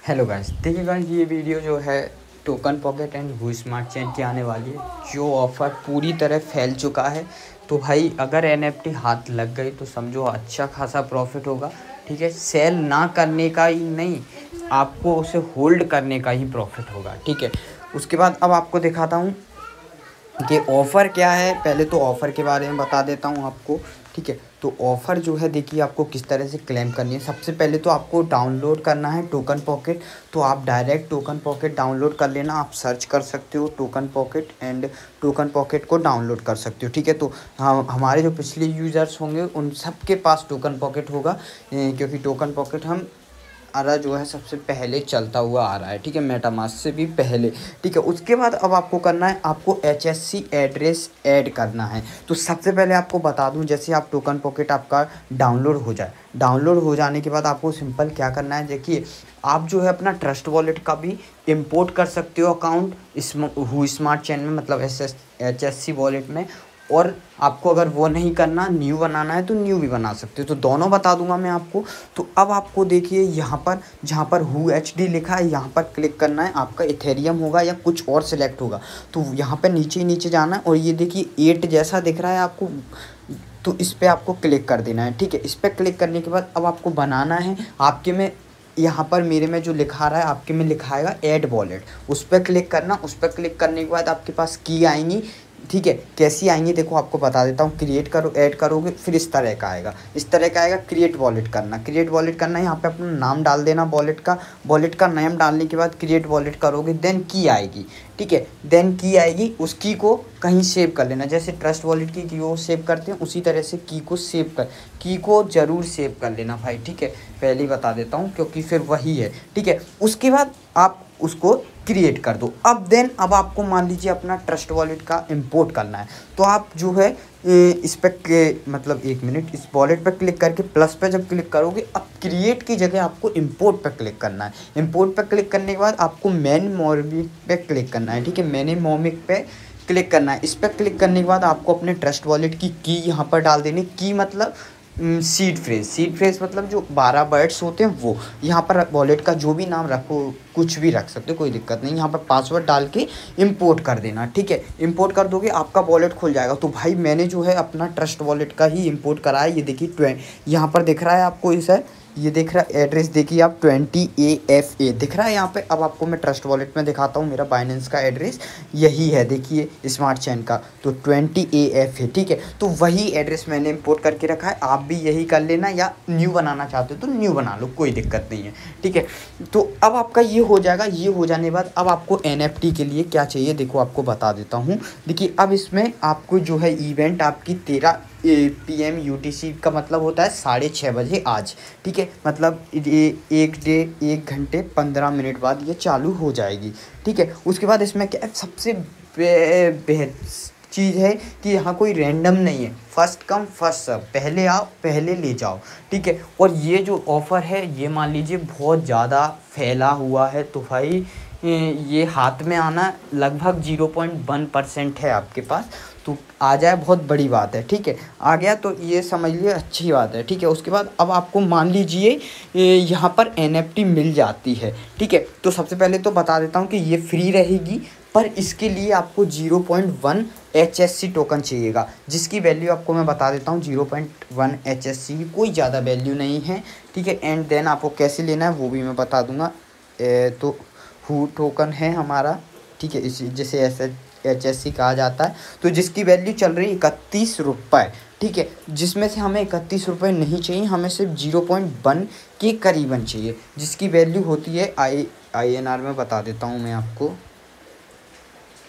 Hello guys, देखिए guys, ये video जो है token pocket and who smart chain की आने वाली है। जो ऑफ़र पूरी तरह फैल चुका है, तो भाई अगर एनएफटी हाथ लग गई तो समझो अच्छा खासा प्रॉफिट होगा। ठीक है, सेल ना करने का ही नहीं, आपको उसे होल्ड करने का ही प्रॉफिट होगा। ठीक है, उसके बाद अब आपको दिखाता हूँ कि ऑफ़र क्या है। पहले तो ऑफ़र के बारे में बता देता हूँ आपको। ठीक है, तो ऑफ़र जो है देखिए आपको किस तरह से क्लेम करनी है। सबसे पहले तो आपको डाउनलोड करना है टोकन पॉकेट। तो आप डायरेक्ट टोकन पॉकेट डाउनलोड कर लेना। आप सर्च कर सकते हो token pocket and token pocket को डाउनलोड कर सकते हो। ठीक है, तो हमारे जो पिछले यूज़र्स होंगे उन सब के पास टोकन पॉकेट होगा, क्योंकि टोकन पॉकेट हम आरा जो है सबसे पहले चलता हुआ आ रहा है। ठीक है, मेटामास्क से भी पहले। ठीक है, उसके बाद अब आपको करना है, आपको HSC एड्रेस ऐड करना है। तो सबसे पहले आपको बता दूं, जैसे आप टोकन पॉकेट आपका डाउनलोड हो जाए, डाउनलोड हो जाने के बाद आपको सिंपल क्या करना है, देखिए आप जो है अपना ट्रस्ट वॉलेट का भी इंपोर्ट कर सकते हो अकाउंट हू स्मार्ट चेन में, मतलब HSC वॉलेट में। और आपको अगर वो नहीं करना, न्यू बनाना है, तो न्यू भी बना सकते हो। तो दोनों बता दूंगा मैं आपको। तो अब आपको देखिए यहाँ पर जहाँ पर हू HD लिखा है, यहाँ पर क्लिक करना है। आपका इथेरियम होगा या कुछ और सिलेक्ट होगा, तो यहाँ पर नीचे नीचे जाना है और ये देखिए 8 जैसा दिख रहा है आपको, तो इस पर आपको क्लिक कर देना है। ठीक है, इस पर क्लिक करने के बाद अब आपको बनाना है आपके में, यहाँ पर मेरे में जो लिखा रहा है आपके में लिखा आएगा ऐड वॉलेट, उस पर क्लिक करना। उस पर क्लिक करने के बाद आपके पास की आएंगी। ठीक है, कैसी आएंगी देखो आपको बता देता हूँ। क्रिएट करो, ऐड करोगे, फिर इस तरह का आएगा, इस तरह का आएगा। क्रिएट वॉलेट करना, क्रिएट वॉलेट करना, यहाँ पे अपना नाम डाल देना वॉलेट का नाम डालने के बाद क्रिएट वॉलेट करोगे, देन की आएगी। ठीक है, देन की आएगी, उस की को कहीं सेव कर लेना। जैसे ट्रस्ट वॉलेट की वो सेव करते हैं, उसी तरह से की को की को ज़रूर सेव कर लेना भाई। ठीक है, पहले ही बता देता हूँ क्योंकि फिर वही है। ठीक है, उसके बाद आप उसको क्रिएट कर दो। अब आपको मान लीजिए अपना ट्रस्ट वॉलेट का इंपोर्ट करना है, तो आप जो है इस पर मतलब 1 मिनट, इस वॉलेट पर क्लिक करके प्लस पे जब क्लिक करोगे, अब क्रिएट की जगह आपको इंपोर्ट पर क्लिक करना है। इंपोर्ट पर क्लिक करने के बाद आपको मैन मोमिक पे क्लिक करना है। ठीक है, मैंने मोमिक पे क्लिक करना है। इस पर क्लिक करने के बाद आपको अपने ट्रस्ट वॉलेट की यहाँ पर डाल देनी। की मतलब सीड फ्रेज मतलब जो 12 वर्ड्स होते हैं वो। यहाँ पर वॉलेट का जो भी नाम रखो, कुछ भी रख सकते हो, कोई दिक्कत नहीं। यहाँ पर पासवर्ड डाल के इंपोर्ट कर देना। ठीक है, इंपोर्ट कर दोगे आपका वॉलेट खुल जाएगा। तो भाई मैंने जो है अपना ट्रस्ट वॉलेट का ही इंपोर्ट करा है। ये देखिए यहाँ पर दिख रहा है आपको, इस है ये दिख रहा है एड्रेस, देखिए आप 20AFA दिख रहा है यहाँ पे। अब आपको मैं ट्रस्ट वॉलेट में दिखाता हूँ, मेरा बाइनेंस का एड्रेस यही है, देखिए स्मार्ट चेन का, तो 20AFA। ठीक है, तो वही एड्रेस मैंने इंपोर्ट करके रखा है। आप भी यही कर लेना, या न्यू बनाना चाहते हो तो न्यू बना लो, कोई दिक्कत नहीं है। ठीक है, तो अब आपका ये हो जाएगा। ये हो जाने के बाद अब आपको NFT के लिए क्या चाहिए देखो आपको बता देता हूँ। देखिए अब इसमें आपको जो है इवेंट आपकी 13 PM UTC का मतलब होता है 6:30 बजे आज। ठीक है, मतलब 1 घंटे 15 मिनट बाद ये चालू हो जाएगी। ठीक है, उसके बाद इसमें क्या सबसे बेहद चीज़ है कि यहाँ कोई रैंडम नहीं है, फर्स्ट कम फर्स्ट सर्व, पहले आओ पहले ले जाओ। ठीक है, और ये जो ऑफ़र है ये मान लीजिए बहुत ज़्यादा फैला हुआ है, तो भाई ये हाथ में आना लगभग 0.1% है आपके पास, तो आ जाए बहुत बड़ी बात है। ठीक है, आ गया तो ये समझ लिए अच्छी बात है। ठीक है, उसके बाद अब आपको मान लीजिए यहाँ पर NFT मिल जाती है। ठीक है, तो सबसे पहले तो बता देता हूँ कि ये फ्री रहेगी, पर इसके लिए आपको 0.1 HSC टोकन चाहिएगा, जिसकी वैल्यू आपको मैं बता देता हूँ 0.1 HSC की कोई ज़्यादा वैल्यू नहीं है। ठीक है, एंड देन आपको कैसे लेना है वो भी मैं बता दूंगा। तो हू टोकन है हमारा, ठीक है, इसी जैसे HSC कहा जाता है, तो जिसकी वैल्यू चल रही है 31 रुपये। ठीक है, जिसमें से हमें 31 रुपये नहीं चाहिए, हमें सिर्फ 0.1 के करीबन चाहिए, जिसकी वैल्यू होती है INR में बता देता हूँ मैं आपको।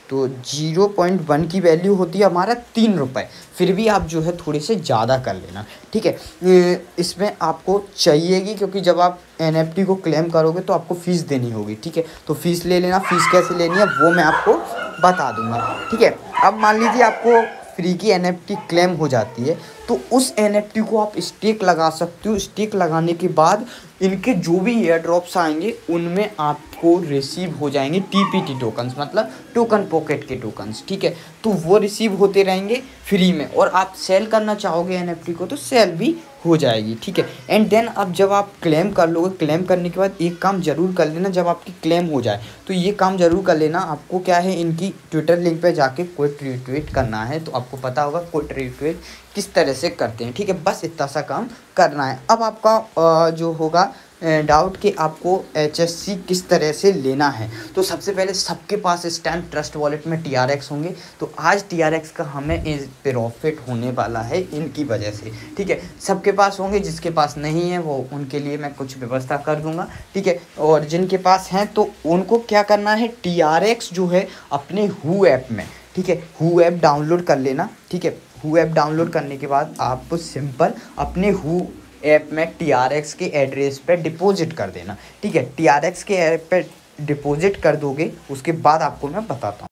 तो 0.1 की वैल्यू होती है हमारा 3 रुपये। फिर भी आप जो है थोड़े से ज़्यादा कर लेना। ठीक है, इसमें आपको चाहिएगी, क्योंकि जब आप NFT को क्लेम करोगे तो आपको फ़ीस देनी होगी। ठीक है, तो फ़ीस ले लेना। फ़ीस कैसे लेनी है वो मैं आपको बता दूंगा। ठीक है, अब मान लीजिए आपको फ्री की NFT क्लेम हो जाती है, तो उस NFT को आप स्टेक लगा सकते हो। स्टेक लगाने के बाद इनके जो भी एयर ड्रॉप्स आएंगे उनमें आपको रिसीव हो जाएंगे TPT टोकन्स, मतलब टोकन पॉकेट के टोकन्स, ठीक है। तो वो रिसीव होते रहेंगे फ्री में, और आप सेल करना चाहोगे NFT को तो सेल भी हो जाएगी, ठीक है। एंड देन अब जब आप क्लेम कर लोगे, क्लेम करने के बाद एक काम ज़रूर कर लेना, जब आपकी क्लेम हो जाए तो ये काम ज़रूर कर लेना, आपको क्या है इनकी ट्विटर लिंक पे जाके कोई ट्वीट करना है, तो आपको पता होगा कोई ट्वीट किस तरह से करते हैं, ठीक है। बस इतना सा काम करना है। अब आपका जो होगा डाउट कि आपको HSC किस तरह से लेना है, तो सबसे पहले सबके पास इस टाइम ट्रस्ट वॉलेट में TRX होंगे, तो आज TRX का हमें इस प्रॉफिट होने वाला है इनकी वजह से, ठीक है। सबके पास होंगे, जिसके पास नहीं है वो उनके लिए मैं कुछ व्यवस्था कर दूंगा, ठीक है। और जिनके पास हैं तो उनको क्या करना है, TRX जो है अपने हू ऐप में, ठीक है, हू ऐप डाउनलोड कर लेना, ठीक है। हू ऐप डाउनलोड करने के बाद आप सिंपल अपने हू ऐप में TRX के एड्रेस पे डिपॉजिट कर देना, ठीक है। TRX के ऐप पे डिपॉजिट कर दोगे, उसके बाद आपको मैं बताता हूँ,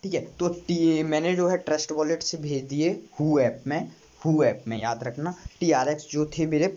ठीक है। तो मैंने जो है ट्रस्ट वॉलेट से भेज दिए हू ऐप में याद रखना TRX जो थे मेरे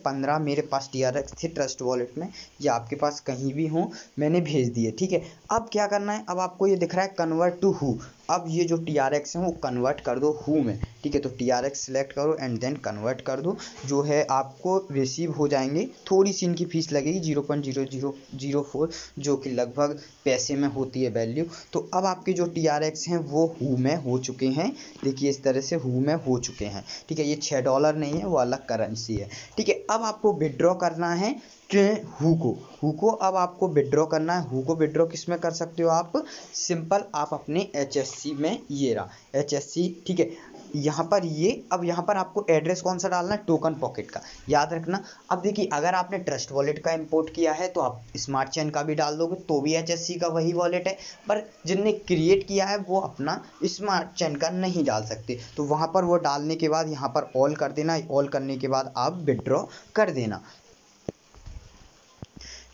पास TRX थे ट्रस्ट वॉलेट में, या आपके पास कहीं भी हो, मैंने भेज दिए, ठीक है। अब क्या करना है, अब आपको ये दिख रहा है कन्वर्ट टू हू, अब ये जो TRX है वो कन्वर्ट कर दो हू में, ठीक है। तो TRX सेलेक्ट करो एंड देन कन्वर्ट कर दो, जो है आपको रिसीव हो जाएंगे। थोड़ी सी इनकी फीस लगेगी 0.0004, जो कि लगभग पैसे में होती है वैल्यू। तो अब आपके जो TRX हैं वो हू में हो चुके हैं, देखिए इस तरह से हू में हो चुके हैं, ठीक है। ये $6 नहीं है, वो अलग करेंसी है, ठीक है। अब आपको विड्रॉ करना है हू को अब आपको विड्रॉ करना है। हू को विड्रॉ किस में कर सकते हो आप, सिंपल आप अपने HSC में, ये रहा HSC, ठीक है। यहाँ पर ये, अब यहाँ पर आपको एड्रेस कौन सा डालना है, टोकन पॉकेट का, याद रखना। अब देखिए अगर आपने ट्रस्ट वॉलेट का इंपोर्ट किया है तो आप स्मार्ट चेन का भी डाल दोगे तो भी HSC का वही वॉलेट है, पर जिनने क्रिएट किया है वो अपना स्मार्ट चेन का नहीं डाल सकते, तो वहाँ पर वो डालने के बाद यहाँ पर ऑल कर देना, ऑल करने के बाद आप विड्रॉ कर देना,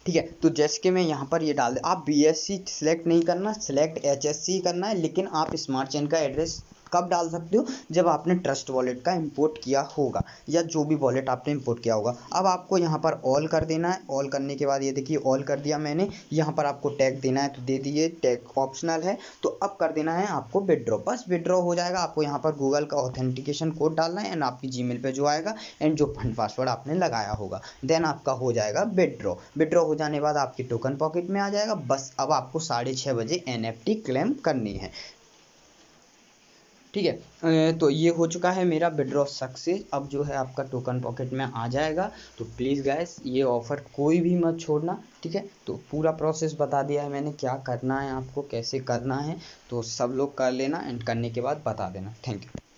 ठीक है। तो जैसे कि मैं यहाँ पर ये डाल दे, आप BSC सिलेक्ट नहीं करना, सिलेक्ट HSC करना है, लेकिन आप स्मार्ट चेन का एड्रेस कब डाल सकते हो, जब आपने ट्रस्ट वॉलेट का इंपोर्ट किया होगा, या जो भी वॉलेट आपने इंपोर्ट किया होगा। अब आपको यहाँ पर ऑल कर देना है, ऑल करने के बाद ये देखिए ऑल कर दिया मैंने, यहाँ पर आपको टैग देना है तो दे दिए, टैग ऑप्शनल है। तो अब कर देना है आपको विड्रॉ, बस विड्रॉ हो जाएगा। आपको यहाँ पर गूगल का ऑथेंटिकेशन कोड डालना है एंड आपकी जीमेल पे जो आएगा एंड जो फंड पासवर्ड आपने लगाया होगा, देन आपका हो जाएगा विड्रॉ। विड्रॉ हो जाने के बाद आपकी टोकन पॉकेट में आ जाएगा। बस अब आपको 6:30 बजे NFT क्लेम करनी है, ठीक है। तो ये हो चुका है मेरा विड्रॉ सक्सेस। अब जो है आपका टोकन पॉकेट में आ जाएगा। तो प्लीज़ गाइस ये ऑफ़र कोई भी मत छोड़ना, ठीक है। तो पूरा प्रोसेस बता दिया है मैंने, क्या करना है आपको, कैसे करना है, तो सब लोग कर लेना एंड करने के बाद बता देना। Thank you.